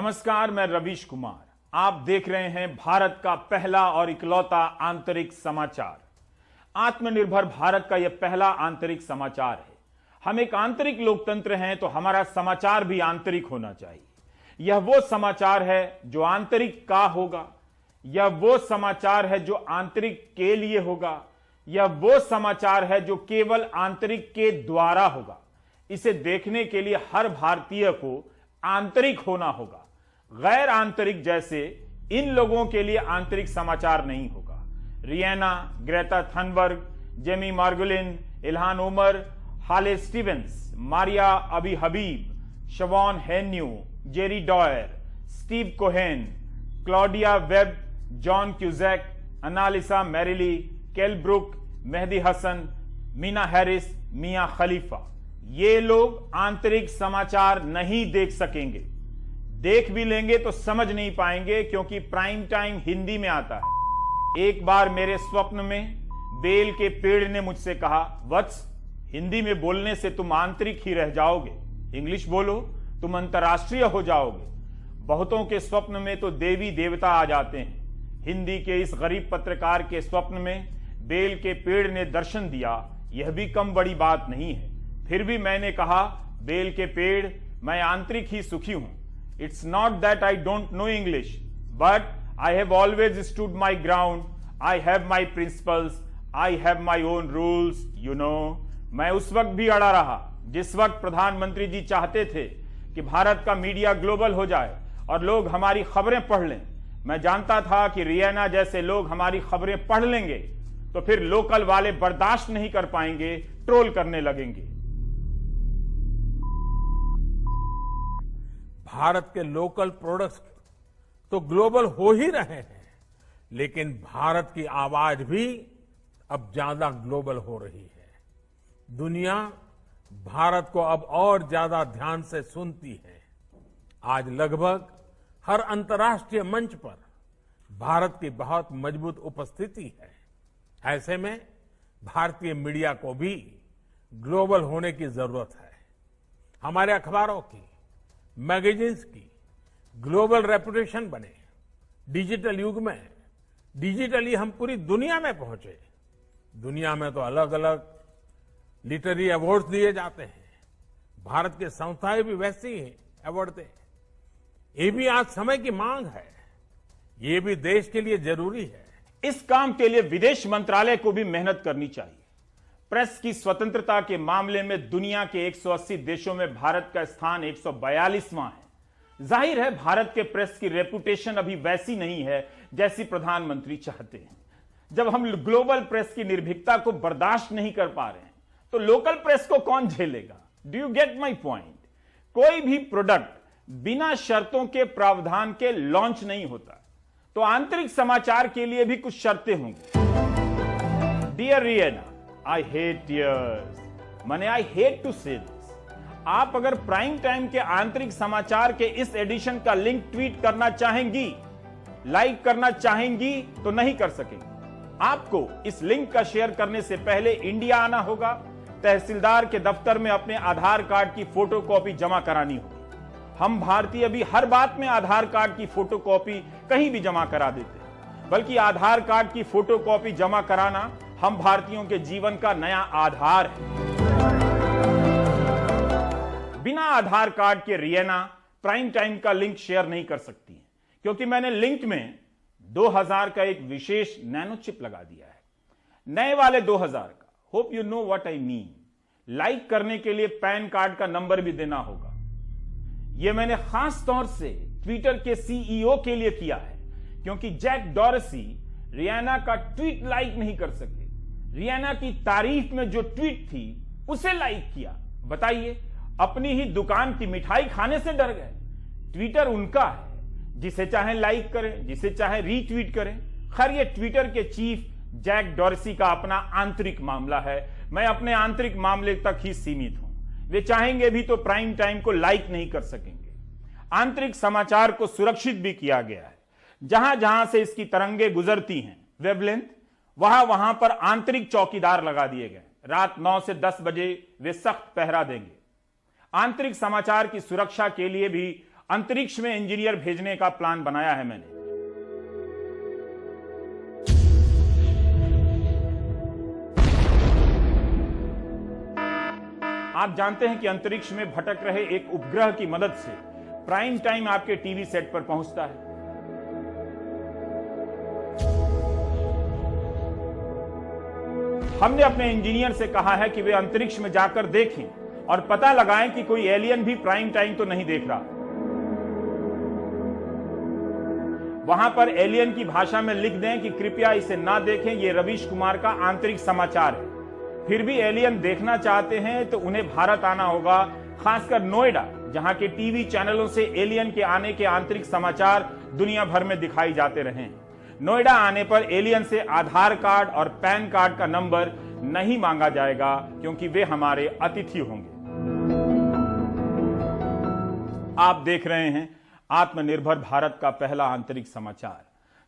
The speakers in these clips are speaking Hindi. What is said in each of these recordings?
नमस्कार, मैं रवीश कुमार। आप देख रहे हैं भारत का पहला और इकलौता आंतरिक समाचार। आत्मनिर्भर भारत का यह पहला आंतरिक समाचार है। हम एक आंतरिक लोकतंत्र हैं तो हमारा समाचार भी आंतरिक होना चाहिए। यह वो समाचार है जो आंतरिक का होगा, यह वो समाचार है जो आंतरिक के लिए होगा, यह वो समाचार है जो केवल आंतरिक के द्वारा होगा। इसे देखने के लिए हर भारतीय को आंतरिक होना होगा। गैर आंतरिक जैसे इन लोगों के लिए आंतरिक समाचार नहीं होगा। Rihanna, Greta Thunberg, Jamie Margolin, Ilhan Omar, Haley Stevens, Maria Abi Habib, Shawn हेन्यू, Jerry Dyer, Steve Cohen, Claudia Webbe, John Cusack, Annalisa Merelli, Kel Brook, Mehdi Hasan, Meena Harris, Mia Khalifa, ये लोग आंतरिक समाचार नहीं देख सकेंगे। देख भी लेंगे तो समझ नहीं पाएंगे क्योंकि प्राइम टाइम हिंदी में आता है। एक बार मेरे स्वप्न में बेल के पेड़ ने मुझसे कहा, वत्स, हिंदी में बोलने से तुम आंतरिक ही रह जाओगे, इंग्लिश बोलो तुम अंतर्राष्ट्रीय हो जाओगे। बहुतों के स्वप्न में तो देवी देवता आ जाते हैं। हिंदी के इस गरीब पत्रकार के स्वप्न में बेल के पेड़ ने दर्शन दिया, यह भी कम बड़ी बात नहीं है। फिर भी मैंने कहा, बेल के पेड़, मैं आंतरिक ही सुखी हूं। It's not that I don't know English, but I have always stood my ground, I have my principles, I have my own rules, you know. मैं उस वक्त भी अड़ा रहा जिस वक्त प्रधानमंत्री जी चाहते थे कि भारत का मीडिया ग्लोबल हो जाए और लोग हमारी खबरें पढ़ लें। मैं जानता था कि रियाना जैसे लोग हमारी खबरें पढ़ लेंगे तो फिर लोकल वाले बर्दाश्त नहीं कर पाएंगे, ट्रोल करने लगेंगे। भारत के लोकल प्रोडक्ट्स तो ग्लोबल हो ही रहे हैं, लेकिन भारत की आवाज भी अब ज्यादा ग्लोबल हो रही है। दुनिया भारत को अब और ज्यादा ध्यान से सुनती है। आज लगभग हर अंतर्राष्ट्रीय मंच पर भारत की बहुत मजबूत उपस्थिति है। ऐसे में भारतीय मीडिया को भी ग्लोबल होने की जरूरत है। हमारे अखबारों की, मैगजीन्स की ग्लोबल रेपुटेशन बने। डिजिटल युग में डिजिटली हम पूरी दुनिया में पहुंचे। दुनिया में तो अलग अलग लिटरेरी अवार्ड्स दिए जाते हैं, भारत के संस्थाएं भी वैसे ही अवार्ड दें। ये भी आज समय की मांग है, ये भी देश के लिए जरूरी है। इस काम के लिए विदेश मंत्रालय को भी मेहनत करनी चाहिए। प्रेस की स्वतंत्रता के मामले में दुनिया के 180 देशों में भारत का स्थान 142वां है। जाहिर है भारत के प्रेस की रेपुटेशन अभी वैसी नहीं है जैसी प्रधानमंत्री चाहते हैं। जब हम ग्लोबल प्रेस की निर्भीकता को बर्दाश्त नहीं कर पा रहे हैं तो लोकल प्रेस को कौन झेलेगा? Do you get my point? कोई भी प्रोडक्ट बिना शर्तों के प्रावधान के लॉन्च नहीं होता, तो आंतरिक समाचार के लिए भी कुछ शर्तें होंगी। Dear Rihanna, I hate tears, माने I hate to say this. आप अगर प्राइम टाइम के आंतरिक समाचार के इस एडिशन का लिंक ट्वीट करना चाहेंगी, लाइक करना चाहेंगी तो नहीं कर सकेंगी। आपको इस लिंक का शेयर करने से पहले इंडिया आना होगा, तहसीलदार के दफ्तर में अपने आधार कार्ड की फोटोकॉपी जमा करानी होगी। हम भारतीय भी हर बात में आधार कार्ड की फोटोकॉपी कहीं भी जमा करा देते हैं, बल्कि आधार कार्ड की फोटोकॉपी जमा कराना हम भारतीयों के जीवन का नया आधार है। बिना आधार कार्ड के रियाना प्राइम टाइम का लिंक शेयर नहीं कर सकती है, क्योंकि मैंने लिंक में 2000 का एक विशेष नैनो चिप लगा दिया है। नए वाले 2000 का, hope you know what I mean. Like करने के लिए पैन कार्ड का नंबर भी देना होगा। यह मैंने खास तौर से ट्विटर के सीईओ के लिए किया है, क्योंकि जैक डॉरसी रियाना का ट्वीट लाइक नहीं कर सके। रियाना की तारीफ में जो ट्वीट थी उसे लाइक किया। बताइए, अपनी ही दुकान की मिठाई खाने से डर गए। ट्विटर उनका है, जिसे चाहे लाइक करें, जिसे चाहे रीट्वीट करें। खैर, ये ट्विटर के चीफ जैक डॉरसी का अपना आंतरिक मामला है। मैं अपने आंतरिक मामले तक ही सीमित हूं। वे चाहेंगे भी तो प्राइम टाइम को लाइक नहीं कर सकेंगे। आंतरिक समाचार को सुरक्षित भी किया गया है। जहां जहां से इसकी तरंगे गुजरती हैं, वेवलेंथ, वहां वहां पर आंतरिक चौकीदार लगा दिए गए। रात 9 से 10 बजे वे सख्त पहरा देंगे। आंतरिक समाचार की सुरक्षा के लिए भी अंतरिक्ष में इंजीनियर भेजने का प्लान बनाया है मैंने। आप जानते हैं कि अंतरिक्ष में भटक रहे एक उपग्रह की मदद से प्राइम टाइम आपके टीवी सेट पर पहुंचता है। हमने अपने इंजीनियर से कहा है कि वे अंतरिक्ष में जाकर देखें और पता लगाएं कि कोई एलियन भी प्राइम टाइम तो नहीं देख रहा। वहां पर एलियन की भाषा में लिख दें कि कृपया इसे ना देखें, यह रवीश कुमार का आंतरिक समाचार है। फिर भी एलियन देखना चाहते हैं तो उन्हें भारत आना होगा, खासकर नोएडा, जहां के टीवी चैनलों से एलियन के आने के आंतरिक समाचार दुनिया भर में दिखाई जाते रहे। नोएडा आने पर एलियन से आधार कार्ड और पैन कार्ड का नंबर नहीं मांगा जाएगा, क्योंकि वे हमारे अतिथि होंगे। आप देख रहे हैं आत्मनिर्भर भारत का पहला आंतरिक समाचार।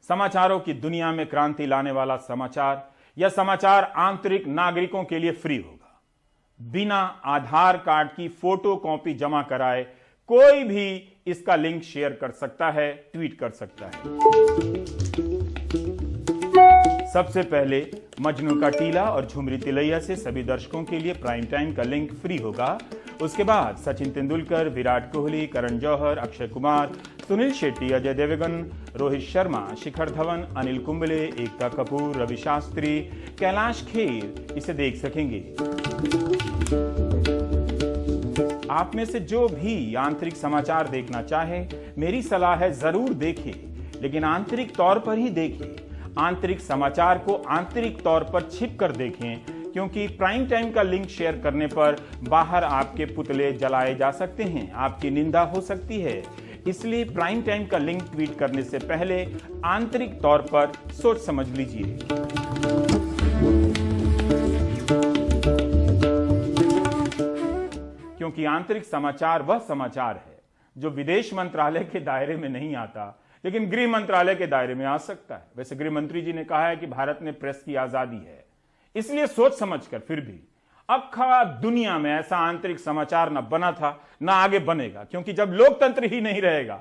समाचारों की दुनिया में क्रांति लाने वाला समाचार। यह समाचार आंतरिक नागरिकों के लिए फ्री होगा। बिना आधार कार्ड की फोटो कॉपी जमा कराए कोई भी इसका लिंक शेयर कर सकता है, ट्वीट कर सकता है। सबसे पहले मजनू का टीला और झुमरी तिलैया से सभी दर्शकों के लिए प्राइम टाइम का लिंक फ्री होगा। उसके बाद सचिन तेंदुलकर, विराट कोहली, करण जौहर, अक्षय कुमार, सुनील शेट्टी, अजय देवगन, रोहित शर्मा, शिखर धवन, अनिल कुंबले, एकता कपूर, रवि शास्त्री, कैलाश खेर इसे देख सकेंगे। आप में से जो भी आंतरिक समाचार देखना चाहे, मेरी सलाह है जरूर देखें, लेकिन आंतरिक तौर पर ही देखें। आंतरिक समाचार को आंतरिक तौर पर छिप कर देखें, क्योंकि प्राइम टाइम का लिंक शेयर करने पर बाहर आपके पुतले जलाए जा सकते हैं, आपकी निंदा हो सकती है। इसलिए प्राइम टाइम का लिंक ट्वीट करने से पहले आंतरिक तौर पर सोच समझ लीजिए। क्योंकि आंतरिक समाचार वह समाचार है जो विदेश मंत्रालय के दायरे में नहीं आता, लेकिन गृह मंत्रालय के दायरे में आ सकता है। वैसे गृह मंत्री जी ने कहा है कि भारत में प्रेस की आजादी है, इसलिए सोच समझकर फिर भी अक्खा दुनिया में ऐसा आंतरिक समाचार न बना था, न आगे बनेगा, क्योंकि जब लोकतंत्र ही नहीं रहेगा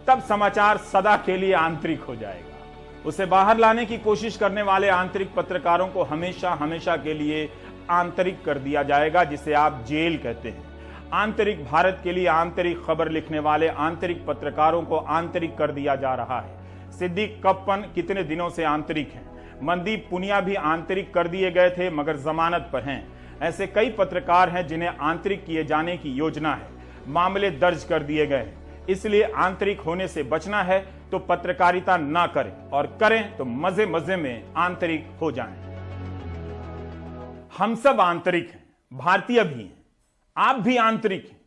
तब समाचार सदा के लिए आंतरिक हो जाएगा। उसे बाहर लाने की कोशिश करने वाले आंतरिक पत्रकारों को हमेशा हमेशा के लिए आंतरिक कर दिया जाएगा, जिसे आप जेल कहते हैं। आंतरिक भारत के लिए आंतरिक खबर लिखने वाले आंतरिक पत्रकारों को आंतरिक कर दिया जा रहा है। सिद्दीक कप्पन कितने दिनों से आंतरिक हैं। मनदीप पुनिया भी आंतरिक कर दिए गए थे, मगर जमानत पर हैं। ऐसे कई पत्रकार हैं जिन्हें आंतरिक किए जाने की योजना है, मामले दर्ज कर दिए गए हैं। इसलिए आंतरिक होने से बचना है तो पत्रकारिता ना करें, और करें तो मजे मजे में आंतरिक हो जाएं। हम सब आंतरिक हैं, भारतीय भी हैं, आप भी आंतरिक हैं।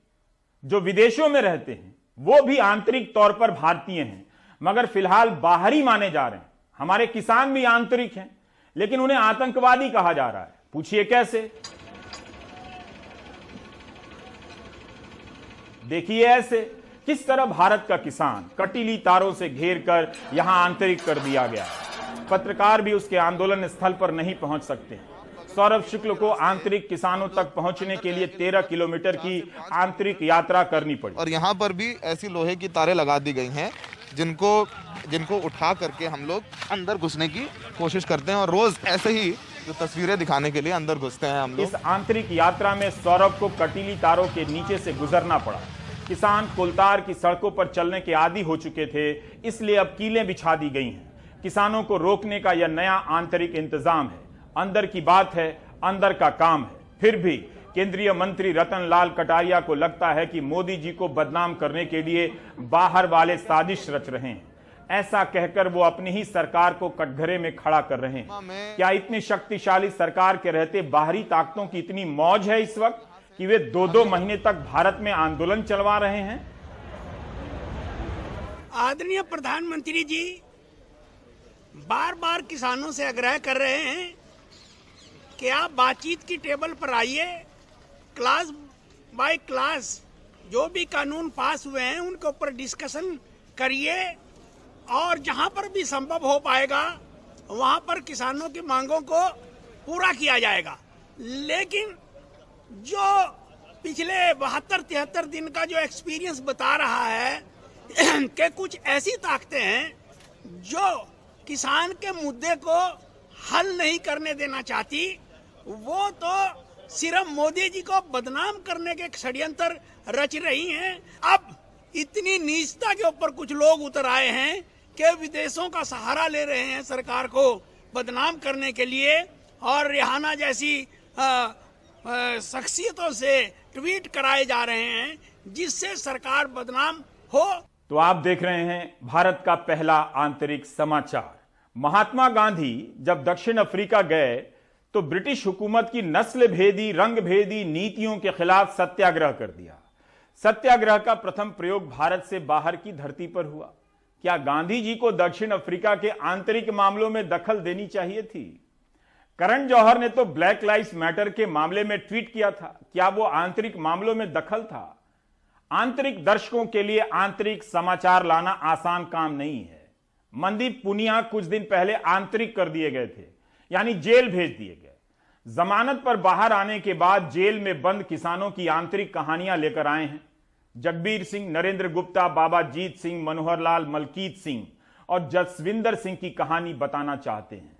जो विदेशों में रहते हैं वो भी आंतरिक तौर पर भारतीय हैं, मगर फिलहाल बाहरी माने जा रहे हैं। हमारे किसान भी आंतरिक हैं, लेकिन उन्हें आतंकवादी कहा जा रहा है। पूछिए कैसे? देखिए ऐसे किस तरह भारत का किसान कटीली तारों से घेर कर यहां आंतरिक कर दिया गया। पत्रकार भी उसके आंदोलन स्थल पर नहीं पहुंच सकते। सौरभ शुक्ल को आंतरिक किसानों तक पहुंचने के लिए 13 किलोमीटर की आंतरिक यात्रा करनी पड़ी। और यहाँ पर भी ऐसी लोहे की तारें लगा दी गई हैं जिनको उठा करके हम लोग अंदर घुसने की कोशिश करते हैं, और रोज ऐसे ही जो तस्वीरें दिखाने के लिए अंदर घुसते हैं हम लोग। इस आंतरिक यात्रा में सौरभ को कटीली तारों के नीचे से गुजरना पड़ा। किसान कोलतार की सड़कों पर चलने के आदी हो चुके थे, इसलिए अब कीलें बिछा दी गई हैं। किसानों को रोकने का यह नया आंतरिक इंतजाम है। अंदर की बात है, अंदर का काम है। फिर भी केंद्रीय मंत्री रतन लाल कटारिया को लगता है कि मोदी जी को बदनाम करने के लिए बाहर वाले साजिश रच रहे हैं। ऐसा कहकर वो अपनी ही सरकार को कटघरे में खड़ा कर रहे हैं। क्या इतनी शक्तिशाली सरकार के रहते बाहरी ताकतों की इतनी मौज है इस वक्त कि वे 2-2 महीने तक भारत में आंदोलन चलवा रहे हैं? आदरणीय प्रधानमंत्री जी बार बार किसानों से आग्रह कर रहे हैं कि आप बातचीत की टेबल पर आइए, क्लास बाय क्लास जो भी कानून पास हुए हैं उनके ऊपर डिस्कशन करिए, और जहां पर भी संभव हो पाएगा वहां पर किसानों की मांगों को पूरा किया जाएगा। लेकिन जो पिछले 72-73 दिन का जो एक्सपीरियंस बता रहा है कि कुछ ऐसी ताकतें हैं जो किसान के मुद्दे को हल नहीं करने देना चाहती, वो तो सिर्फ मोदी जी को बदनाम करने के षड्यंत्र रच रही हैं। अब इतनी नीचता के ऊपर कुछ लोग उतर आए हैं कि विदेशों का सहारा ले रहे हैं सरकार को बदनाम करने के लिए, और रिहाना जैसी शख्सियतों से ट्वीट कराए जा रहे हैं जिससे सरकार बदनाम हो। तो आप देख रहे हैं भारत का पहला आंतरिक समाचार। महात्मा गांधी जब दक्षिण अफ्रीका गए तो ब्रिटिश हुकूमत की नस्ल भेदी, रंग भेदी नीतियों के खिलाफ सत्याग्रह कर दिया। सत्याग्रह का प्रथम प्रयोग भारत से बाहर की धरती पर हुआ। क्या गांधी जी को दक्षिण अफ्रीका के आंतरिक मामलों में दखल देनी चाहिए थी? करण जौहर ने तो ब्लैक लाइव्स मैटर के मामले में ट्वीट किया था। क्या वो आंतरिक मामलों में दखल था? आंतरिक दर्शकों के लिए आंतरिक समाचार लाना आसान काम नहीं है। मनदीप पुनिया कुछ दिन पहले आंतरिक कर दिए गए थे, यानी जेल भेज दिए गए। जमानत पर बाहर आने के बाद जेल में बंद किसानों की आंतरिक कहानियां लेकर आए हैं। जगबीर सिंह, नरेंद्र गुप्ता, बाबा जीत सिंह, मनोहर लाल, मलकीत सिंह और जसविंदर सिंह की कहानी बताना चाहते हैं।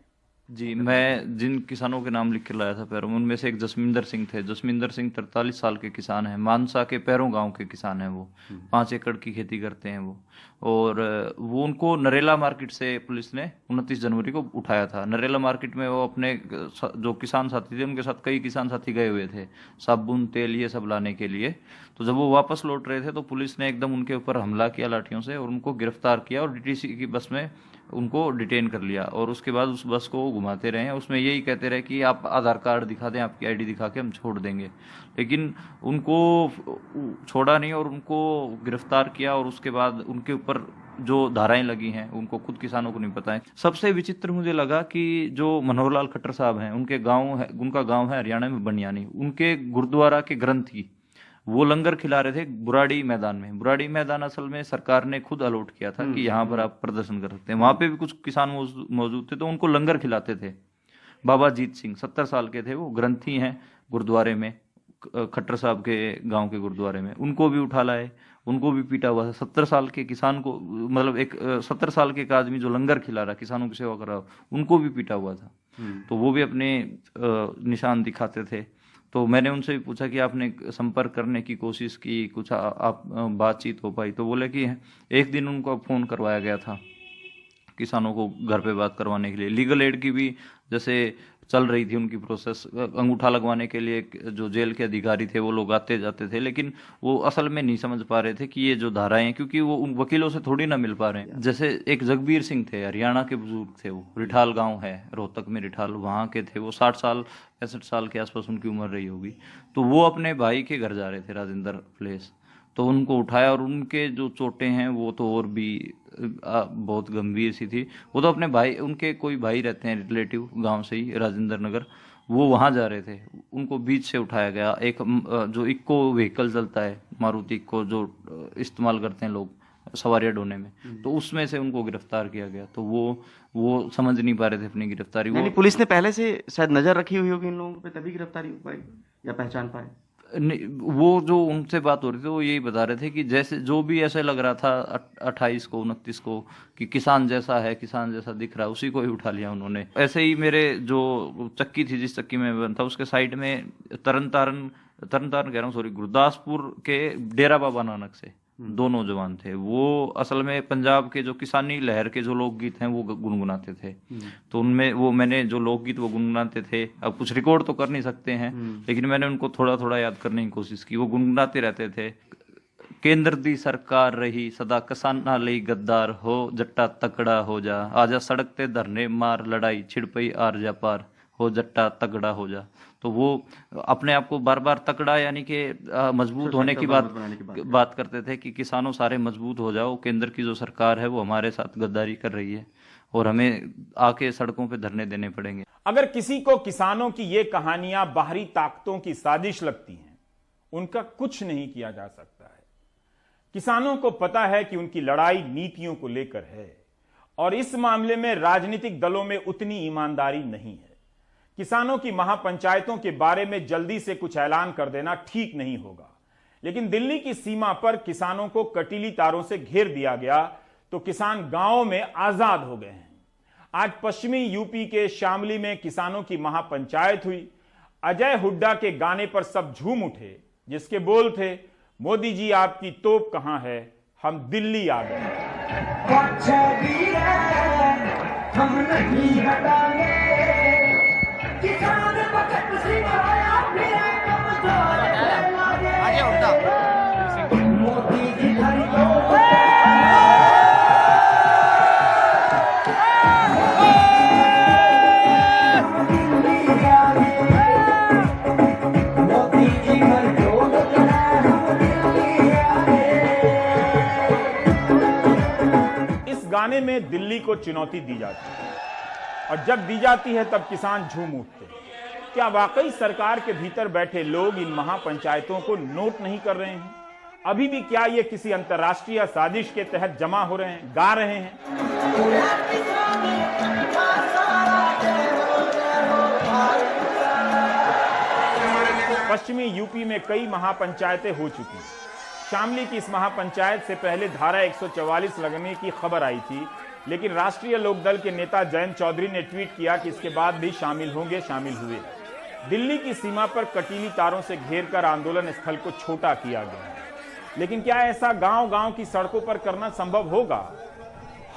जी, मैं जिन किसानों के नाम लिख के लाया था पैरों में, उनमें से एक जसमिंदर सिंह थे। जसमिंदर सिंह 43 साल के किसान हैं, मानसा के पैरों गांव के किसान हैं। वो 5 एकड़ की खेती करते हैं वो, और वो उनको नरेला मार्केट से पुलिस ने 29 जनवरी को उठाया था। नरेला मार्केट में वो अपने जो किसान साथी थे उनके साथ कई किसान साथी गए हुए थे साबुन, तेल ये सब लाने के लिए। तो जब वो वापस लौट रहे थे तो पुलिस ने एकदम उनके ऊपर हमला किया लाठियों से और उनको गिरफ्तार किया और डीटीसी की बस में उनको डिटेन कर लिया। और उसके बाद उस बस को घुमाते रहे, उसमें यही कहते रहे कि आप आधार कार्ड दिखा दें, आपकी आईडी दिखा के हम छोड़ देंगे, लेकिन उनको छोड़ा नहीं और उनको गिरफ्तार किया। और उसके बाद उनके ऊपर जो धाराएं लगी हैं उनको खुद किसानों को नहीं पता है। सबसे विचित्र मुझे लगा कि जो मनोहर लाल खट्टर साहब हैं, उनका गाँव है हरियाणा में बनियानी, उनके गुरुद्वारा के ग्रंथी वो लंगर खिला रहे थे बुराड़ी मैदान में। बुराड़ी मैदान असल में सरकार ने खुद अलॉट किया था कि यहाँ पर आप प्रदर्शन कर सकते हैं। वहां पे भी कुछ किसान मौजूद थे तो उनको लंगर खिलाते थे। बाबा जीत सिंह 70 साल के थे, वो ग्रंथी हैं गुरुद्वारे में, खट्टर साहब के गांव के गुरुद्वारे में। उनको भी उठा लाए, उनको भी पीटा हुआ था। 70 साल के किसान को, मतलब एक 70 साल के एक आदमी जो लंगर खिला रहा, किसानों की सेवा कर रहा, उनको भी पीटा हुआ था। तो वो भी अपने निशान दिखाते थे। तो मैंने उनसे भी पूछा कि आपने संपर्क करने की कोशिश की, कुछ आप बातचीत हो पाई? तो बोले कि एक दिन उनको फ़ोन करवाया गया था किसानों को घर पे बात करवाने के लिए। लीगल एड की भी जैसे चल रही थी उनकी प्रोसेस, अंगूठा लगवाने के लिए जो जेल के अधिकारी थे वो लोग आते जाते थे, लेकिन वो असल में नहीं समझ पा रहे थे कि ये जो धाराएं हैं, क्योंकि वो उन वकीलों से थोड़ी ना मिल पा रहे हैं। जैसे एक जगबीर सिंह थे, हरियाणा के बुजुर्ग थे, वो रिठाल गांव है रोहतक में, रिठाल वहाँ के थे। वो 65 साल के आसपास उनकी उम्र रही होगी। तो वो अपने भाई के घर जा रहे थे, राजेंद्र प्लेस, तो उनको उठाया और उनके जो चोटें हैं वो तो और भी बहुत गंभीर सी थी। वो तो अपने भाई, उनके कोई भाई रहते हैं रिलेटिव गांव से ही, राजेंद्र नगर, वो वहां जा रहे थे, उनको बीच से उठाया गया। एक जो इक्को व्हीकल चलता है, मारुति इक्को, जो इस्तेमाल करते हैं लोग सवारियां ढोने में, तो उसमें से उनको गिरफ्तार किया गया। तो वो समझ नहीं पा रहे थे अपनी गिरफ्तारी। वो पुलिस ने पहले से शायद नजर रखी हुई होगी इन लोगों पे, तभी गिरफ्तारी हो पाई या पहचान पाए। वो जो उनसे बात हो रही थी वो यही बता रहे थे कि जैसे जो भी ऐसे लग रहा था 28 को 29 को कि किसान जैसा है, किसान जैसा दिख रहा है, उसी को ही उठा लिया उन्होंने। ऐसे ही मेरे जो चक्की थी, जिस चक्की में बंद था, उसके साइड में तरन तारण कह रहा हूँ, सॉरी, गुरदासपुर के डेरा बाबा नानक से 2 नौजवान थे। वो असल में पंजाब के जो किसानी लहर के जो लोकगीत हैं वो गुनगुनाते थे। तो उनमें वो मैंने जो लोकगीत वो गुनगुनाते थे, अब कुछ रिकॉर्ड तो कर नहीं सकते हैं, लेकिन मैंने उनको थोड़ा थोड़ा याद करने की कोशिश की। वो गुनगुनाते रहते थे, केंद्र दी सरकार रही सदा किसाना लई गद्दार हो, जट्टा तकड़ा हो जा, आजा सड़क ते धरने मार, लड़ाई छिड़ पई आर जा पार, हो जट्टा तगड़ा हो जा। तो वो अपने आप को बार बार तगड़ा यानी कि मजबूत होने की बात करते थे कि किसानों सारे मजबूत हो जाओ, केंद्र की जो सरकार है वो हमारे साथ गद्दारी कर रही है और हमें आके सड़कों पे धरने देने पड़ेंगे। अगर किसी को किसानों की ये कहानियां बाहरी ताकतों की साजिश लगती हैं, उनका कुछ नहीं किया जा सकता है। किसानों को पता है कि उनकी लड़ाई नीतियों को लेकर है और इस मामले में राजनीतिक दलों में उतनी ईमानदारी नहीं है। किसानों की महापंचायतों के बारे में जल्दी से कुछ ऐलान कर देना ठीक नहीं होगा। लेकिन दिल्ली की सीमा पर किसानों को कटीली तारों से घेर दिया गया तो किसान गांवों में आजाद हो गए हैं। आज पश्चिमी यूपी के शामली में किसानों की महापंचायत हुई। अजय हुड्डा के गाने पर सब झूम उठे, जिसके बोल थे, मोदी जी आपकी तोप कहां है, हम दिल्ली आ गए। हम नहीं हटाएंगे, किसान वक्त सिवाया फिर मोदी जी गाने में दिल्ली को चुनौती दी जाती है और जब दी जाती है तब किसान झूम उठते हैं। क्या वाकई सरकार के भीतर बैठे लोग इन महापंचायतों को नोट नहीं कर रहे हैं? अभी भी क्या ये किसी अंतर्राष्ट्रीय साजिश के तहत जमा हो रहे हैं, गा रहे हैं? पश्चिमी यूपी में कई महापंचायतें हो चुकी हैं। शामली की इस महापंचायत से पहले धारा 144 लगने की खबर आई थी, लेकिन राष्ट्रीय लोकदल के नेता जयंत चौधरी ने ट्वीट किया कि इसके बाद भी शामिल होंगे, शामिल हुए। दिल्ली की सीमा पर कटीली तारों से घेरकर आंदोलन स्थल को छोटा किया गया है, लेकिन क्या ऐसा गांव-गांव की सड़कों पर करना संभव होगा?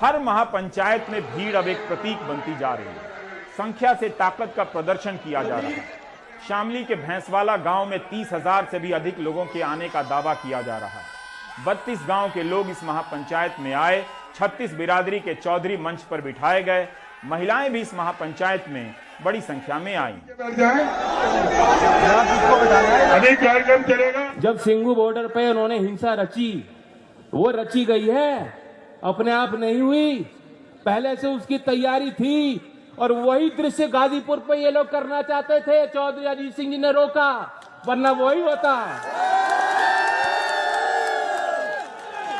हर महापंचायत में भीड़ अब एक प्रतीक बनती जा रही है। संख्या से ताकत का प्रदर्शन किया जा रहा है। शामली के भैंसवाला गांव में 30,000 से भी अधिक लोगों के आने का दावा किया जा रहा है। 32 गांव के लोग इस महापंचायत में आए। 36 बिरादरी के चौधरी मंच पर बिठाए गए। महिलाएं भी इस महापंचायत में बड़ी संख्या में आई। जब सिंगू बॉर्डर पे उन्होंने हिंसा रची, वो रची गई है, अपने आप नहीं हुई, पहले से उसकी तैयारी थी। और वही दृश्य गाजीपुर पे ये लोग करना चाहते थे, चौधरी अजीत सिंह जी ने रोका, वरना वही होता।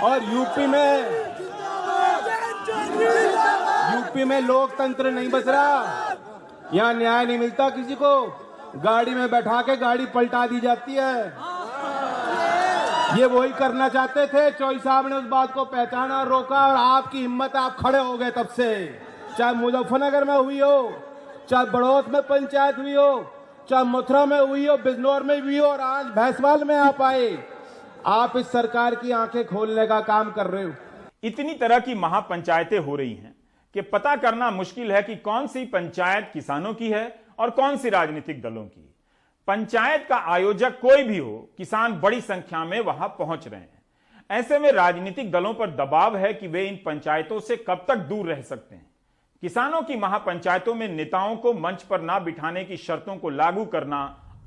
और यूपी में लोकतंत्र नहीं बच रहा, यहाँ न्याय नहीं मिलता किसी को, गाड़ी में बैठा के गाड़ी पलटा दी जाती है। ये वही करना चाहते थे। चौधरी साहब ने उस बात को पहचाना, रोका, और आपकी हिम्मत, आप खड़े हो गए तब से। चाहे मुजफ्फरनगर में हुई हो, चाहे बड़ौत में पंचायत हुई हो, चाहे मथुरा में हुई हो, बिजनौर में हुई हो, और आज भैंसवाल में आप आए। आप इस सरकार की आंखें खोलने का काम कर रहे हो। इतनी तरह की महापंचायतें हो रही हैं कि पता करना मुश्किल है कि कौन सी पंचायत किसानों की है और कौन सी राजनीतिक दलों की। पंचायत का आयोजक कोई भी हो, किसान बड़ी संख्या में वहां पहुंच रहे हैं। ऐसे में राजनीतिक दलों पर दबाव है कि वे इन पंचायतों से कब तक दूर रह सकते हैं। किसानों की महापंचायतों में नेताओं को मंच पर ना बिठाने की शर्तों को लागू करना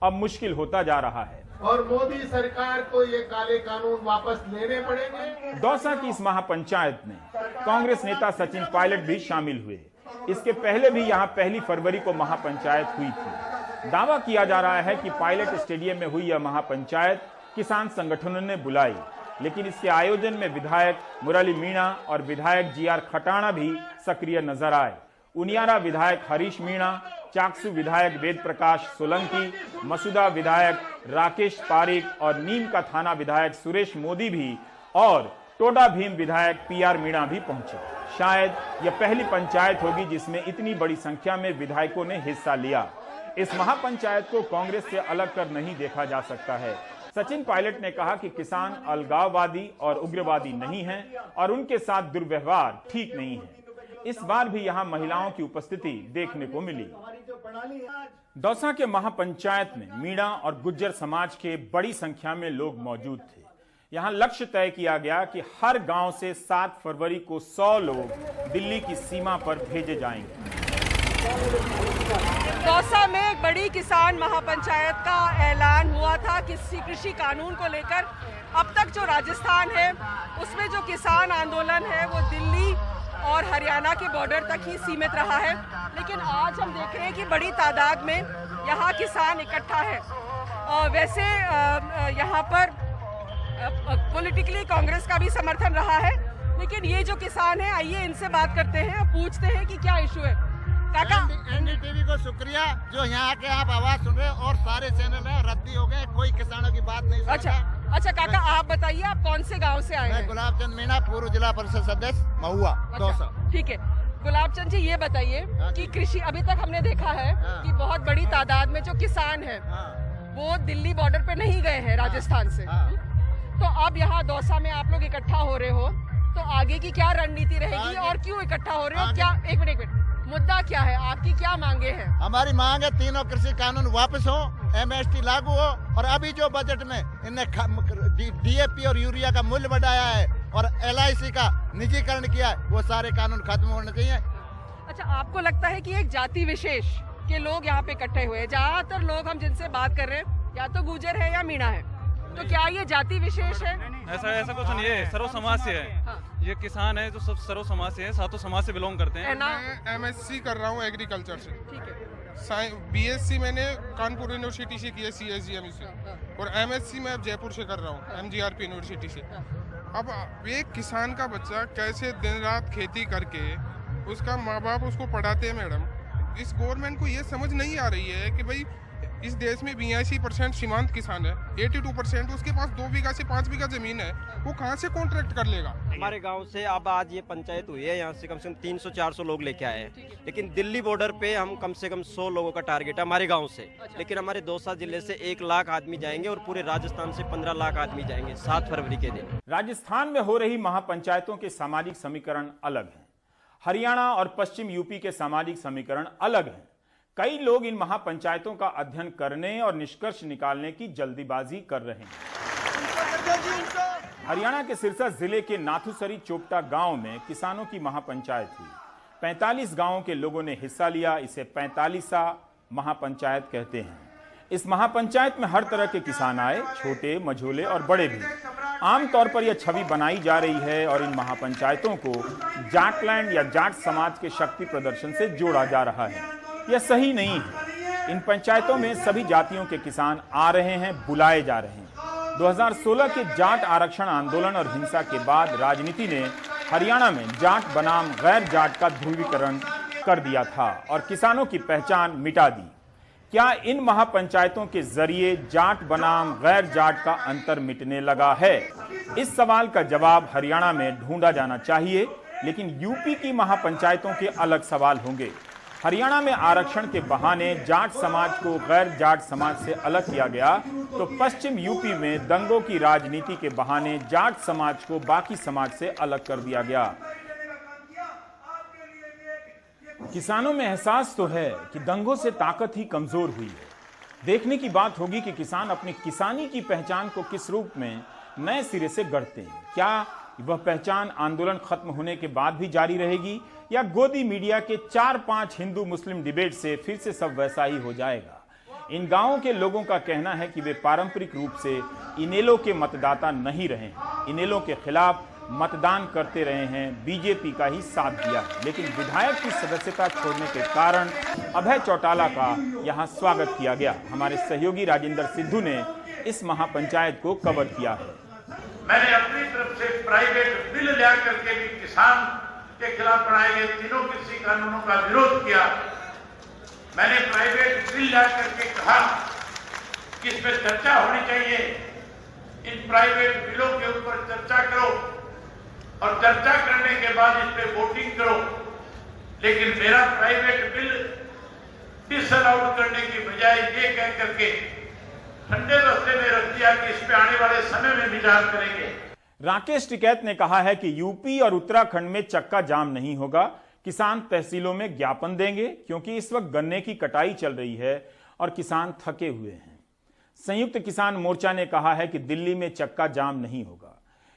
अब मुश्किल होता जा रहा है और मोदी सरकार को ये काले कानून वापस लेने पड़ेंगे। दौसा की इस महापंचायत में कांग्रेस नेता सचिन पायलट भी शामिल हुए। इसके पहले भी यहां 1 फरवरी को महापंचायत हुई थी। दावा किया जा रहा है कि पायलट स्टेडियम में हुई यह महापंचायत किसान संगठनों ने बुलाई, लेकिन इसके आयोजन में विधायक मुरली मीणा और विधायक जीआर खटाणा भी सक्रिय नजर आए। उनियारा विधायक हरीश मीणा, चाकसू विधायक वेद प्रकाश सोलंकी, मसूदा विधायक राकेश पारिक और नीम का थाना विधायक सुरेश मोदी भी और टोडा भीम विधायक पीआर मीणा भी पहुंचे। शायद यह पहली पंचायत होगी जिसमें इतनी बड़ी संख्या में विधायकों ने हिस्सा लिया। इस महापंचायत को कांग्रेस से अलग कर नहीं देखा जा सकता है। सचिन पायलट ने कहा कि किसान अलगाववादी और उग्रवादी नहीं हैं और उनके साथ दुर्व्यवहार ठीक नहीं है। इस बार भी यहां महिलाओं की उपस्थिति देखने को मिली। दौसा के महापंचायत में मीणा और गुज्जर समाज के बड़ी संख्या में लोग मौजूद थे। यहां लक्ष्य तय किया गया कि हर गांव से 7 फरवरी को 100 लोग दिल्ली की सीमा पर भेजे जाएंगे। दौसा में एक बड़ी किसान महापंचायत का ऐलान हुआ था किसी कृषि कानून को लेकर। अब तक जो राजस्थान है उसमें जो किसान आंदोलन है वो दिल्ली और हरियाणा के बॉर्डर तक ही सीमित रहा है, लेकिन आज हम देख रहे हैं कि बड़ी तादाद में यहाँ किसान इकट्ठा है। वैसे यहाँ पर पॉलिटिकली कांग्रेस का भी समर्थन रहा है, लेकिन ये जो किसान है, आइए इनसे बात करते हैं और पूछते हैं कि क्या इशू है। काका, एनडीटीवी को शुक्रिया जो यहाँ के आप आवाज सुन रहे हैं, और सारे चैनल हैं रद्दी हो गए, कोई किसानों की बात नहीं सुन रहा। अच्छा काका, आप बताइए आप कौन से गांव से आए हैं? गुलाब चंद मीणा, पूर्व जिला परिषद सदस्य महुआ दौसा। ठीक है, गुलाब चंद जी ये बताइए कि कृषि, अभी तक हमने देखा है कि बहुत बड़ी तादाद में जो किसान हैं वो दिल्ली बॉर्डर पे नहीं गए हैं राजस्थान से, तो अब यहाँ दौसा में आप लोग इकट्ठा हो रहे हो, तो आगे की क्या रणनीति रहेगी और क्यों इकट्ठा हो रहे हो? क्या एक मिनट मुद्दा क्या है, आपकी क्या मांगे हैं? हमारी मांग है तीनों कृषि कानून वापस हो, MST लागू हो, और अभी जो बजट में इनने DAP और यूरिया का मूल्य बढ़ाया है और LIC का निजीकरण किया है, वो सारे कानून खत्म होने चाहिए। अच्छा, आपको लगता है कि एक जाति विशेष के लोग यहाँ पे इकट्ठे हुए हैं? ज्यादातर लोग हम जिनसे बात कर रहे हैं या तो गुर्जर है या मीणा है, तो क्या ये जाति विशेष है? ऐसा कुछ नहीं है, सर्व समाज से है। हाँ। ये किसान है जो सब सर्व समाज से है, सातों समाज से बिलोंग करते हैं। मैं MSc कर रहा हूँ एग्रीकल्चर से। ठीक है। BSc मैंने कानपुर यूनिवर्सिटी से की है, CSGM से, और MSc मैं जयपुर से कर रहा हूँ, MGRP यूनिवर्सिटी से। अब एक किसान का बच्चा कैसे दिन रात खेती करके उसका माँ बाप उसको पढ़ाते हैं मैडम, इस गवर्नमेंट को ये समझ नहीं आ रही है कि भाई इस देश में 82% सीमांत किसान है, 82% उसके पास 2 बीघा से 5 बीघा जमीन है, वो कहाँ से कॉन्ट्रैक्ट कर लेगा? हमारे गांव से अब आज ये पंचायत हुई है, यहाँ से कम 300-400 लोग लेके आए हैं, लेकिन दिल्ली बॉर्डर पे हम कम से कम 100 लोगों का टारगेट है हमारे गांव से। लेकिन हमारे दौसा जिले से 1 लाख आदमी जाएंगे और पूरे राजस्थान से 15 लाख आदमी जाएंगे 7 फरवरी के दिन। राजस्थान में हो रही महापंचायतों के सामाजिक समीकरण अलग हैं। हरियाणा और पश्चिम यूपी के सामाजिक समीकरण अलग हैं। कई लोग इन महापंचायतों का अध्ययन करने और निष्कर्ष निकालने की जल्दीबाजी कर रहे हैं। हरियाणा के सिरसा जिले के नाथुसरी चोपटा गांव में किसानों की महापंचायत हुई। 45 गांवों के लोगों ने हिस्सा लिया। इसे 45सा महापंचायत कहते हैं। इस महापंचायत में हर तरह के किसान आए, छोटे, मझोले और बड़े भी। आमतौर पर यह छवि बनाई जा रही है और इन महापंचायतों को जाटलैंड या जाट समाज के शक्ति प्रदर्शन से जोड़ा जा रहा है। यह सही नहीं है। इन पंचायतों में सभी जातियों के किसान आ रहे हैं, बुलाए जा रहे हैं। 2016 के जाट आरक्षण आंदोलन और हिंसा के बाद राजनीति ने हरियाणा में जाट बनाम गैर जाट का ध्रुवीकरण कर दिया था और किसानों की पहचान मिटा दी। क्या इन महापंचायतों के जरिए जाट बनाम गैर जाट का अंतर मिटने लगा है? इस सवाल का जवाब हरियाणा में ढूंढा जाना चाहिए, लेकिन यूपी की महापंचायतों के अलग सवाल होंगे। हरियाणा में आरक्षण के बहाने जाट समाज को गैर जाट समाज से अलग किया गया, तो पश्चिम यूपी में दंगों की राजनीति के बहाने जाट समाज को बाकी समाज से अलग कर दिया गया। किसानों में एहसास तो है कि दंगों से ताकत ही कमजोर हुई है। देखने की बात होगी कि किसान अपनी किसानी की पहचान को किस रूप में नए सिरे से गढ़ते हैं। क्या वह पहचान आंदोलन खत्म होने के बाद भी जारी रहेगी या गोदी मीडिया के 4-5 हिंदू मुस्लिम डिबेट से फिर से सब वैसा ही हो जाएगा? इन गांवों के लोगों का कहना है कि वे पारंपरिक रूप से इनेलो के मतदाता नहीं रहे हैं, इनेलो के खिलाफ मतदान करते रहे हैं, बीजेपी का ही साथ दिया है। लेकिन विधायक की सदस्यता छोड़ने के कारण अभय चौटाला का यहां स्वागत किया गया। हमारे सहयोगी राजेंद्र सिद्धू ने इस महापंचायत को कवर किया है। मैंने अपनी तरफ से प्राइवेट बिल ला करके भी किसान के खिलाफ बनाए गए तीनों कृषि कानूनों का विरोध किया। मैंने प्राइवेट बिल ला करके कहा कि इस पर चर्चा होनी चाहिए, इन प्राइवेट बिलों के ऊपर चर्चा करो और चर्चा करने के बाद इस पे वोटिंग करो। लेकिन मेरा प्राइवेट बिल डिसअलाउड करने की बजाय ये कह करके ठंडे रास्ते में रख दिया कि इस पे आने वाले समय में विचार करेंगे। राकेश टिकैत ने कहा है कि यूपी और उत्तराखंड में चक्का जाम नहीं होगा। किसान तहसीलों में ज्ञापन देंगे क्योंकि इस वक्त गन्ने की कटाई चल रही है और किसान थके हुए हैं। संयुक्त किसान मोर्चा ने कहा है कि दिल्ली में चक्का जाम नहीं होगा,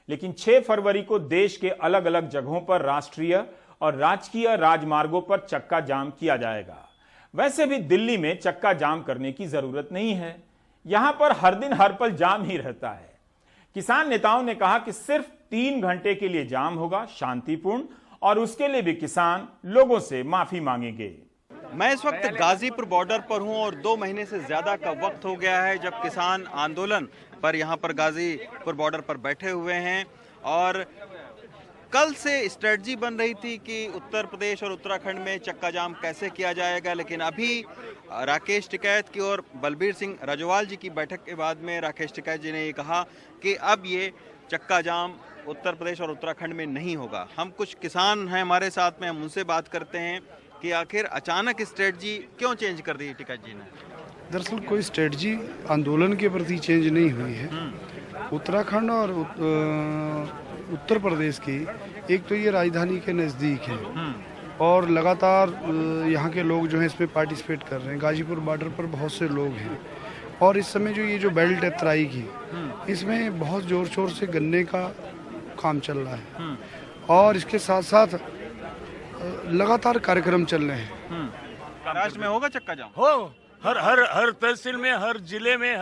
लेकिन 6 फरवरी को देश के अलग अलग जगहों पर राष्ट्रीय और राजकीय राजमार्गों पर चक्का जाम किया जाएगा। वैसे भी दिल्ली में चक्का जाम करने की जरूरत नहीं है, यहां पर हर दिन हर पल जाम ही रहता है। किसान नेताओं ने कहा कि सिर्फ 3 घंटे के लिए जाम होगा, शांतिपूर्ण, और उसके लिए भी किसान लोगों से माफी मांगेंगे। मैं इस वक्त गाजीपुर बॉर्डर पर हूं और 2 महीने से ज्यादा का वक्त हो गया है जब किसान आंदोलन पर यहां पर गाजीपुर बॉर्डर पर बैठे हुए हैं और कल से स्ट्रेटजी बन रही थी कि उत्तर प्रदेश और उत्तराखंड में चक्का जाम कैसे किया जाएगा, लेकिन अभी राकेश टिकैत की और बलबीर सिंह राजोवाल जी की बैठक के बाद में राकेश टिकैत जी ने ये कहा कि अब ये चक्का जाम उत्तर प्रदेश और उत्तराखंड में नहीं होगा। हम कुछ किसान हैं हमारे साथ में, हम उनसे बात करते हैं कि आखिर अचानक स्ट्रेटजी क्यों चेंज कर दी टिकैत जी ने। दरअसल कोई स्ट्रेटजी आंदोलन के प्रति चेंज नहीं हुई है। उत्तराखंड और उत्तर प्रदेश की एक तो ये राजधानी के नज़दीक है और लगातार यहाँ के लोग जो हैं इसमें पार्टिसिपेट कर रहे हैं। गाजीपुर बॉर्डर पर बहुत से लोग हैं और इस समय जो ये जो बेल्ट है तराई की, इसमें बहुत ज़ोर शोर से गन्ने का काम चल रहा है और इसके साथ साथ लगातार कार्यक्रम चल रहे हैं। महाराष्ट्र में होगा चक्का जाम? हो, हर तहसील में, हर जिले में,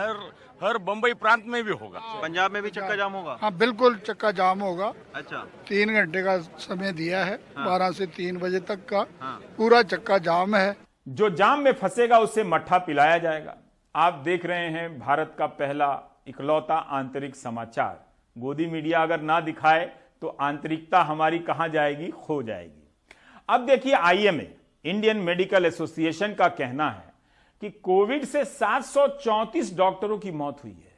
हर बम्बई प्रांत में भी होगा। पंजाब में भी चक्का जाम होगा? हाँ बिल्कुल चक्का जाम होगा। अच्छा, 3 घंटे का समय दिया है। 12 से 3 बजे तक का पूरा चक्का जाम है। जो जाम में फंसेगा उसे मट्ठा पिलाया जाएगा। आप देख रहे हैं भारत का पहला इकलौता आंतरिक समाचार। गोदी मीडिया अगर ना दिखाए तो आंतरिकता हमारी कहां जाएगी, खो जाएगी। अब देखिए, IMA इंडियन मेडिकल एसोसिएशन का कहना है कि कोविड से 734 डॉक्टरों की मौत हुई है।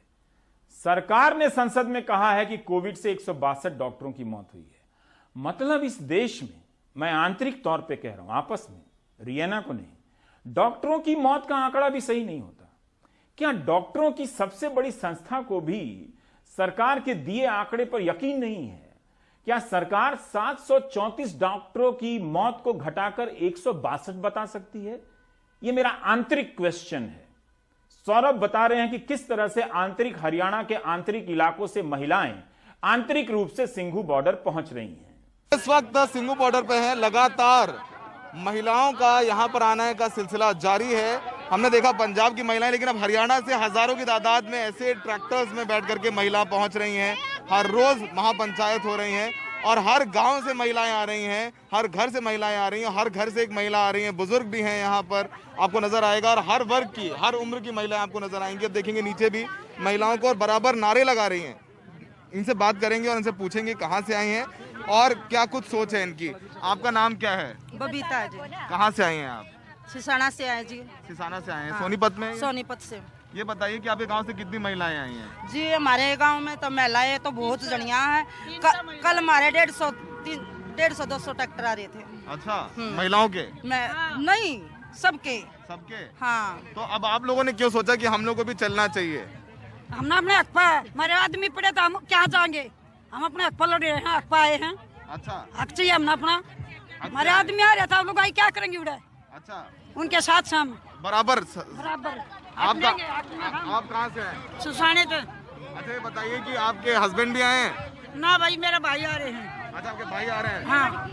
सरकार ने संसद में कहा है कि कोविड से 162 डॉक्टरों की मौत हुई है। मतलब इस देश में, मैं आंतरिक तौर पे कह रहा हूं, आपस में, रियाना को नहीं, डॉक्टरों की मौत का आंकड़ा भी सही नहीं होता। क्या डॉक्टरों की सबसे बड़ी संस्था को भी सरकार के दिए आंकड़े पर यकीन नहीं है? क्या सरकार 734 डॉक्टरों की मौत को घटाकर 162 बता सकती है? यह मेरा आंतरिक क्वेश्चन है। सौरभ बता रहे हैं कि किस तरह से आंतरिक हरियाणा के आंतरिक इलाकों से महिलाएं आंतरिक रूप से सिंघू बॉर्डर पहुंच रही हैं। इस वक्त सिंघू बॉर्डर पे है, लगातार महिलाओं का यहाँ पर आने का सिलसिला जारी है। हमने देखा पंजाब की महिलाएं, लेकिन अब हरियाणा से हजारों की तादाद में ऐसे ट्रैक्टर्स में बैठ करके महिला पहुंच रही हैं। हर रोज महापंचायत हो रही हैं और हर गांव से महिलाएं आ रही हैं, हर घर से महिलाएं आ रही हैं, हर घर से एक महिला आ रही है। बुजुर्ग भी हैं यहाँ पर, आपको नजर आएगा, और हर वर्ग की, हर उम्र की महिलाएं आपको नजर आएंगी। अब देखेंगे नीचे भी महिलाओं को और बराबर नारे लगा रही हैं। इनसे बात करेंगे और इनसे पूछेंगे कहाँ से आई हैं और क्या कुछ सोच है इनकी। आपका नाम क्या है? बबीता जी। कहाँ से आई हैं आप? सिसाना से आए जी। सिसाना से आए हैं। सोनीपत में? सोनीपत से। ये बताइए कि आपके गांव से कितनी महिलाएं आई हैं? जी हमारे गांव में तो महिलाएं तो बहुत जनिया हैं। कल हमारे 150-200 ट्रैक्टर आ रहे थे। अच्छा, महिलाओं के? नहीं, सबके। सबके? हाँ। तो अब आप लोगों ने क्यों सोचा कि हम लोग को भी चलना चाहिए? हमने अपने हक पर, हमारे आदमी पड़े तो हम क्या जाएंगे, हम अपने हक पर लड़ रहे हैं, हक पर आए हैं। अच्छा, हक चाहिए हमने अपना। हमारे आदमी आ रहे थे, हम लोग क्या करेंगे उड़े? अच्छा, उनके साथ से हम बराबर। आप कहाँ से हैं? सुसाने से। अच्छा, ये बताइए कि आपके हस्बैंड भी आए हैं? ना भाई, मेरा भाई आ रहे हैं। अच्छा, आपके भाई आ रहे हैं? हाँ।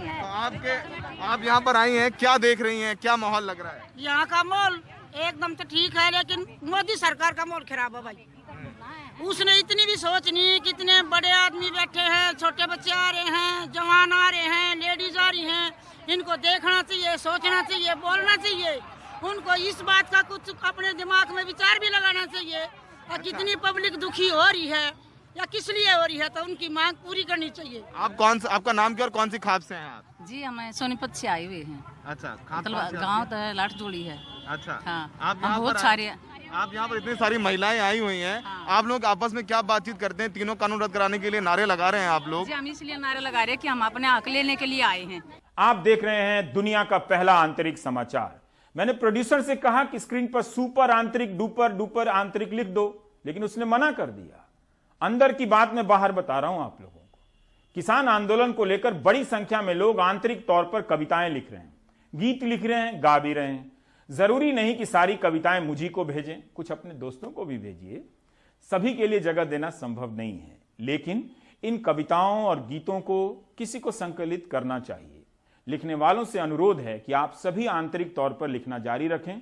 तो आप यहाँ पर आई हैं, क्या देख रही हैं, क्या माहौल लग रहा है? यहाँ का माहौल एकदम तो ठीक है, लेकिन मोदी सरकार का माहौल खराब है भाई। उसने इतनी भी सोच नहीं, कितने बड़े आदमी बैठे हैं, छोटे बच्चे आ रहे हैं, जवान आ रहे हैं, लेडीज आ रही हैं। इनको देखना चाहिए, सोचना चाहिए, बोलना चाहिए। उनको इस बात का कुछ अपने दिमाग में विचार भी लगाना चाहिए कि कितनी पब्लिक दुखी हो रही है या किस लिए हो रही है, तो उनकी मांग पूरी करनी चाहिए। आप आपका नाम क्या और कौन सी खाप से हैं आप? जी हमें सोनीपत से आए हुए हैं। अच्छा, मतलब गाँव तो है, लाट जोड़ी है। अच्छा, हाँ, आप बहुत सारे। आप यहाँ पर इतनी सारी महिलाएं आई हुई हैं। हाँ। आप लोग आपस में क्या बातचीत करते हैं? तीनों कानून रद्द कराने के लिए नारे लगा रहे हैं आप लोग? जी हम इसलिए नारे लगा रहे हैं कि हम अपने हक लेने के लिए आए हैं। आप देख रहे हैं दुनिया का पहला आंतरिक समाचार। मैंने प्रोड्यूसर से कहा कि स्क्रीन पर सुपर आंतरिक, डुपर डुपर आंतरिक लिख दो, लेकिन उसने मना कर दिया। अंदर की बात मैं बाहर बता रहा हूं आप लोगों को। किसान आंदोलन को लेकर बड़ी संख्या में लोग आंतरिक तौर पर कविताएं लिख रहे हैं, गीत लिख रहे हैं, गा भी रहे हैं। जरूरी नहीं कि सारी कविताएं मुझी को भेजें, कुछ अपने दोस्तों को भी भेजिए। सभी के लिए जगह देना संभव नहीं है, लेकिन इन कविताओं और गीतों को किसी को संकलित करना चाहिए। लिखने वालों से अनुरोध है कि आप सभी आंतरिक तौर पर लिखना जारी रखें।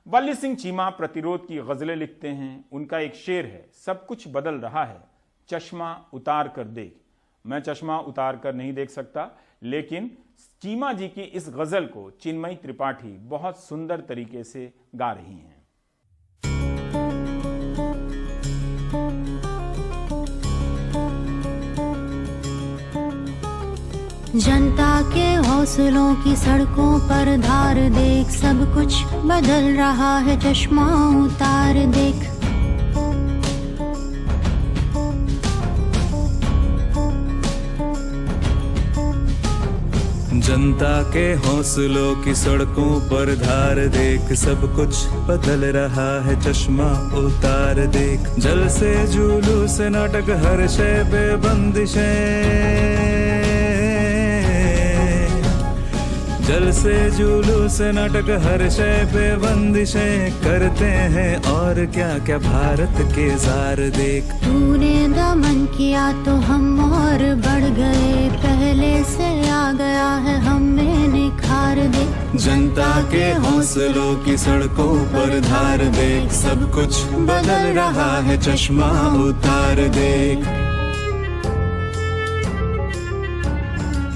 बल्ली सिंह चीमा प्रतिरोध की गजलें लिखते हैं। उनका एक शेर है, सब कुछ बदल रहा है, चश्मा उतार कर देख। मैं चश्मा उतार कर नहीं देख सकता, लेकिन चीमा जी की इस गजल को चिन्मयी त्रिपाठी बहुत सुंदर तरीके से गा रही हैं। जनता के हौसलों की सड़कों पर धार देख, सब कुछ बदल रहा है, चश्मा उतार देख। जनता के हौसलों की सड़कों पर धार देख, सब कुछ बदल रहा है, चश्मा उतार देख। जल से जुलूस नाटक हर शय बेबंदिशें, जल से जुलूस नाटक हर शय पे बंदिशें करते हैं, और क्या क्या भारत के जार देख। तूने दमन किया तो हम और बढ़ गए, पहले से आ गया है हमें निखार दे। जनता के हौसलों की सड़कों पर धार देख, सब कुछ बदल रहा है, चश्मा उतार देख।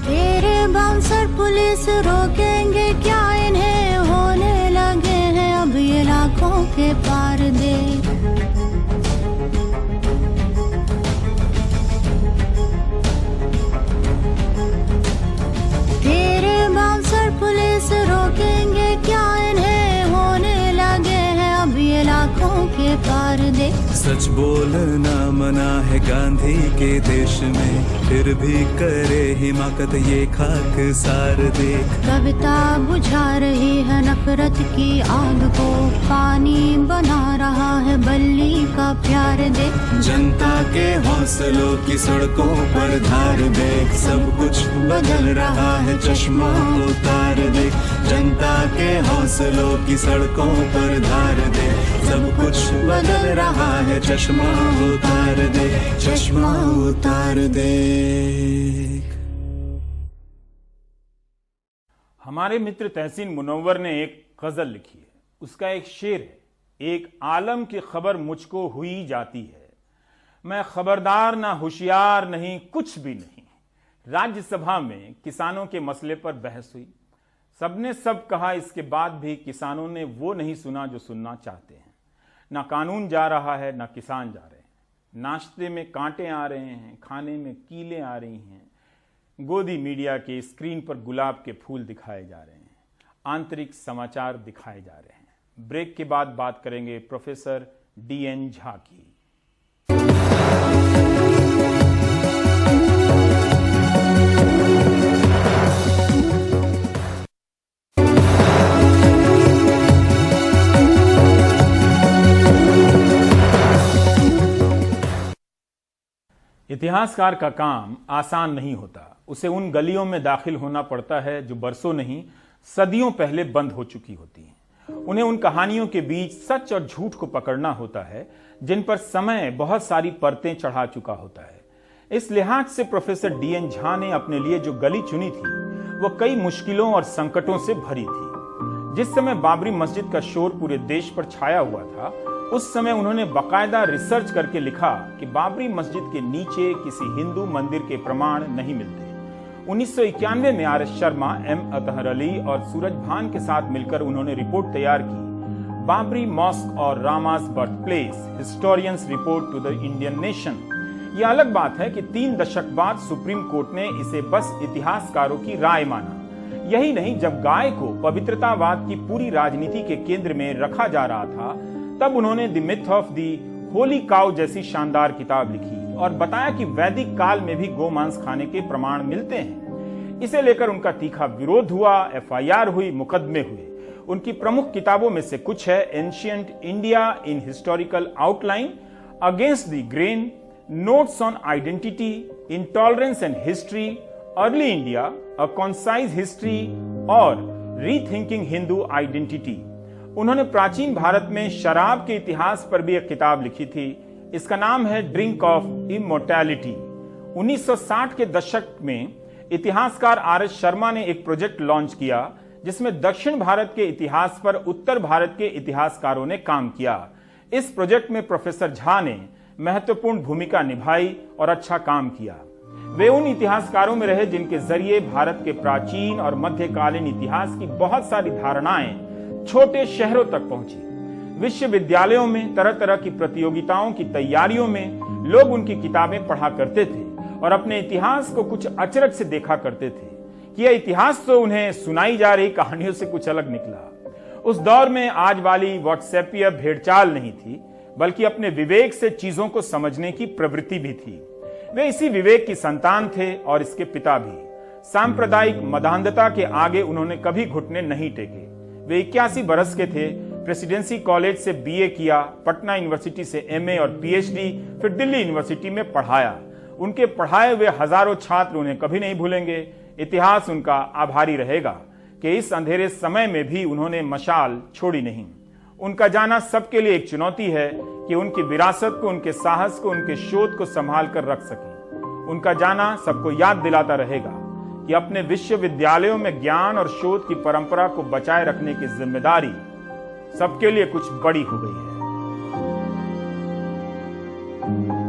तेरे बाउंसर पुलिस रोकेंगे क्या इन्हें, होने लगे हैं अब ये लाखों के पार दे। तेरे बाउंसर पुलिस रोकेंगे क्या इन्हें, होने लगे हैं अब ये लाखों के पार दे। सच बोलना मना है गांधी के देश में, फिर भी करे हिमाकत ये खाक सार देख। कविता बुझा रही है नफरत की आग को, पानी बना रहा है बल्ली का प्यार दे। जनता के हौसलों की सड़कों पर धार देख, सब कुछ बदल रहा है, चश्मा उतार देख। जनता के हौसलों की सड़कों पर धार दे, सब कुछ बदल रहा है, चश्मा उतार दे, चश्मा उतार दे। हमारे मित्र तहसीन मुनव्वर ने एक गजल लिखी है, उसका एक शेर है, एक आलम की खबर मुझको हुई जाती है, मैं खबरदार ना होशियार नहीं कुछ भी नहीं। राज्यसभा में किसानों के मसले पर बहस हुई, सबने सब कहा, इसके बाद भी किसानों ने वो नहीं सुना जो सुनना चाहते हैं। ना कानून जा रहा है, ना किसान जा रहे हैं, नाश्ते में कांटे आ रहे हैं, खाने में कीलें आ रही हैं, गोदी मीडिया के स्क्रीन पर गुलाब के फूल दिखाए जा रहे हैं, आंतरिक समाचार दिखाए जा रहे हैं। ब्रेक के बाद बात करेंगे प्रोफेसर DN झा की। इतिहासकार का काम आसान नहीं होता, उसे उन गलियों में दाखिल होना पड़ता है जो बरसों नहीं सदियों पहले बंद हो चुकी होती हैं। उन्हें उन कहानियों के बीच सच और झूठ को पकड़ना होता है जिन पर समय बहुत सारी परतें चढ़ा चुका होता है। इस लिहाज से प्रोफेसर DN झा ने अपने लिए जो गली चुनी थी वो कई मुश्किलों और संकटों से भरी थी। जिस समय बाबरी मस्जिद का शोर पूरे देश पर छाया हुआ था, उस समय उन्होंने बाकायदा रिसर्च करके लिखा कि बाबरी मस्जिद के नीचे किसी हिंदू मंदिर के प्रमाण नहीं मिलते। 1991 में RS शर्मा, M अतहर अली और सूरज भान के साथ मिलकर उन्होंने रिपोर्ट तैयार की, बाबरी मॉस्क और Rama's birth place, historians report to the Indian nation. यह अलग बात है कि 3 दशक बाद सुप्रीम कोर्ट ने इसे बस इतिहासकारों की राय माना। यही नहीं, जब गाय को पवित्रतावाद की पूरी राजनीति के केंद्र में रखा जा रहा था, तब उन्होंने the myth of the Holi cow जैसी शानदार किताब लिखी और बताया कि वैदिक काल में भी गोमांस खाने के प्रमाण मिलते हैं। इसे लेकर उनका तीखा विरोध हुआ, FIR हुई, मुकदमे हुए। उनकी प्रमुख किताबों में से कुछ है ancient India in historical outline, against the grain, notes on identity, intolerance and history, early India, a concise history और रीथिंकिंग हिंदू आइडेंटिटी। उन्होंने प्राचीन भारत में शराब के इतिहास पर भी एक किताब लिखी थी, इसका नाम है ड्रिंक ऑफ इमोर्टैलिटी। 1960 के दशक में इतिहासकार RS शर्मा ने एक प्रोजेक्ट लॉन्च किया जिसमें दक्षिण भारत के इतिहास पर उत्तर भारत के इतिहासकारों ने काम किया। इस प्रोजेक्ट में प्रोफेसर झा ने महत्वपूर्ण भूमिका निभाई और अच्छा काम किया। वे उन इतिहासकारों में रहे जिनके जरिए भारत के प्राचीन और मध्यकालीन इतिहास की बहुत सारी धारणाएं छोटे शहरों तक पहुंची। विश्वविद्यालयों में तरह तरह की प्रतियोगिताओं की तैयारियों में लोग उनकी किताबें पढ़ा करते थे और अपने इतिहास को कुछ अचरज से देखा करते थे। कि यह इतिहास तो उन्हें सुनाई जा रही कहानियों से कुछ अलग निकला। उस दौर में आज वाली व्हाट्सएपीय भेड़चाल नहीं थी, बल्कि अपने विवेक से चीजों को समझने की प्रवृत्ति भी थी। वे इसी विवेक की संतान थे और इसके पिता भी। सांप्रदायिक मदान्धता के आगे उन्होंने कभी घुटने नहीं टेके। वे 81 बरस के थे, प्रेसिडेंसी कॉलेज से बीए किया, पटना यूनिवर्सिटी से एमए और पीएचडी, फिर दिल्ली यूनिवर्सिटी में पढ़ाया। उनके पढ़ाए हुए हजारों छात्र उन्हें कभी नहीं भूलेंगे। इतिहास उनका आभारी रहेगा कि इस अंधेरे समय में भी उन्होंने मशाल छोड़ी नहीं। उनका जाना सबके लिए एक चुनौती है कि उनकी विरासत को, उनके साहस को, उनके शोध को संभाल कर रख सकें। उनका जाना सबको याद दिलाता रहेगा कि अपने विश्वविद्यालयों में ज्ञान और शोध की परंपरा को बचाए रखने की जिम्मेदारी सबके लिए कुछ बड़ी हो गई है।